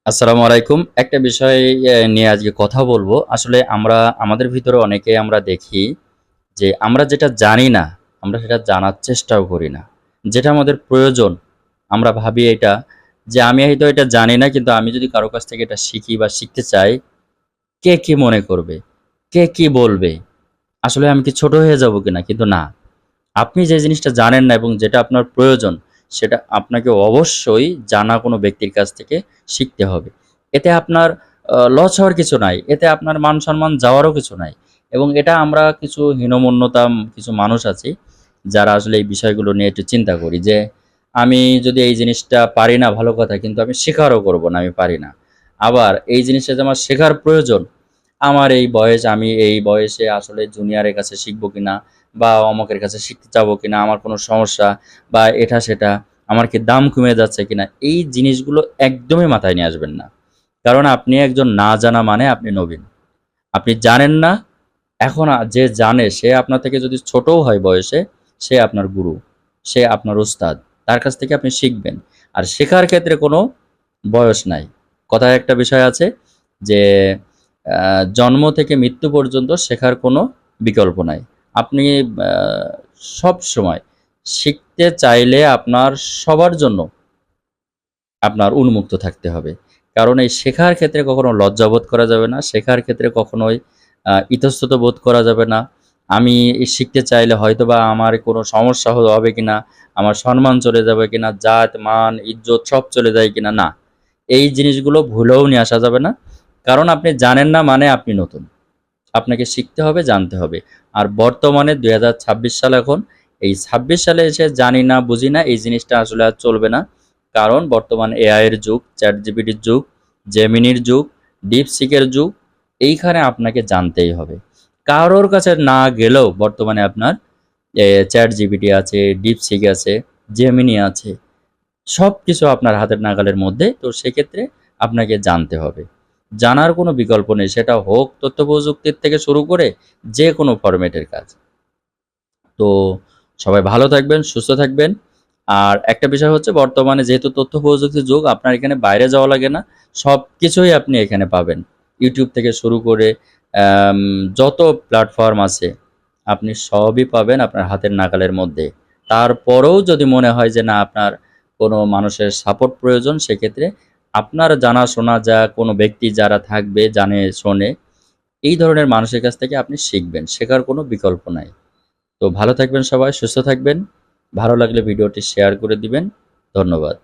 আসসালামু আলাইকুম। একটা বিষয় নিয়ে আজকে কথা বলবো। আসলে আমরা আমাদের ভিতরে অনেকেই আমরা দেখি যে আমরা যেটা জানি না, আমরা সেটা জানার চেষ্টাও করি না। যেটা আমাদের প্রয়োজন, আমরা ভাবি এটা যে আমি হয়তো এটা জানি না, কিন্তু আমি যদি কারো কাছ থেকে এটা শিখি বা শিখতে চাই, কে কি মনে করবে? কে কি বলবে? আসলে আমি কি ছোট হয়ে যাবো কিনা? কিন্তু না। আপনি যে জিনিসটা জানেন না এবং যেটা আপনার প্রয়োজন, সেটা আপনাকে অবশ্যই জানা কোনো ব্যক্তির কাছ থেকে শিখতে হবে। এতে আপনার লস হওয়ার কিছু নাই। এতে আপনার মান-সম্মান যাওয়ারও কিছু নাই। এবং এটা আমরা কিছু হীনমন্যতা কিছু মানুষ আছি, যারা আসলে এই বিষয়গুলো নিয়ে একটু চিন্তা করি যে, আমি যদি এই জিনিসটা পারি না ভালো কথা, কিন্তু আমি স্বীকারও করব না আমি পারি না। আবার এই জিনিসটা যে আমার শেখার প্রয়োজন, আমার এই বয়স, আমি এই বয়সে আসলে জুনিয়রের কাছে শিখবো কিনা বা অমুকের কাছে শিখতে যাবো কিনা, আমার কোনো সমস্যা বা এটা সেটা, আমার কি দাম কমে যাচ্ছে কিনা, এই জিনিসগুলো একদমই মাথায় নিয়ে আসবেন না। কারণ আপনি একজন না জানা মানে আপনি নবীন। আপনি জানেন না, এখন যে জানে সে আপনার থেকে যদি ছোটও হয় বয়সে, সে আপনার গুরু, সে আপনার উস্তাদ। তার কাছ থেকে আপনি শিখবেন। আর শেখার ক্ষেত্রে কোনো বয়স নাই। কথায় একটা বিষয় আছে যে জন্ম থেকে মৃত্যু পর্যন্ত শেখার কোনো বিকল্প নাই। আপনি সব সময় শিখতে চাইলে আপনার সবার জন্য আপনার উন্মুক্ত থাকতে হবে। কারণ এই শেখার ক্ষেত্রে কখনো লজ্জাবোধ করা যাবে না। শেখার ক্ষেত্রে কখনোই ইতস্তত বোধ করা যাবে না। আমি শিখতে চাইলে হয়তোবা আমার কোনো সমস্যা হবে কিনা, আমার সম্মান চলে যাবে কিনা, জাত, মান, ইজ্জত সব চলে যায় কিনা, না। এই জিনিসগুলো ভুলেও নিয়ে আসা যাবে না। কারণ আপনি জানেন না মানে আপনি নতুন। আপনাকে শিখতে হবে, জানতে হবে। আর বর্তমানে ২০২৬ সাল এখন। এই ২৬ সালে এসে জানি না, বুঝি না এই জিনিসটা আসলে আর চলবে না। কারণ বর্তমান এআই এর যুগ, চ্যাটজিপিটির যুগ, জেমিনির যুগ, ডিপসিকের যুগ। এইখানে আপনাকে জানতেই হবে। কারোর কাছে না গেলেও বর্তমানে আপনার চ্যাটজিপিটি আছে, ডিপসিক আছে, জেমিনি আছে। সবকিছু আপনার হাতের নাগালের মধ্যে। তো সেক্ষেত্রে আপনাকে জানতে হবে। জানার কোনো বিকল্প নেই। সেটা হোক তথ্য প্রযুক্তির থেকে শুরু করে যে কোনো ফরম্যাটের কাজ। তো সবাই ভালো থাকবেন, সুস্থ থাকবেন। আর একটা বিষয় হচ্ছে, বর্তমানে যেহেতু তথ্য প্রযুক্তির যুগ, আপনার এখানে বাইরে যাওয়া লাগে না। সবকিছুই আপনি এখানে পাবেন। YouTube থেকে শুরু করে আম যত প্ল্যাটফর্ম আছে, আপনি সবই পাবেন আপনার হাতের নাগালের মধ্যে। তারপরেও যদি মনে হয় যে না, আপনার কোনো মানুষের সাপোর্ট প্রয়োজন, সেক্ষেত্রে আপনার জানাশোনা কোনো ব্যক্তি যারা থাকবে, জানে শোনে, এই ধরনের মানুষের কাছ থেকে আপনি শিখবেন। শেখার কোনো বিকল্প নাই। তো ভালো থাকবেন সবাই, সুস্থ থাকবেন। ভালো লাগলে ভিডিওটি শেয়ার করে দিবেন। ধন্যবাদ।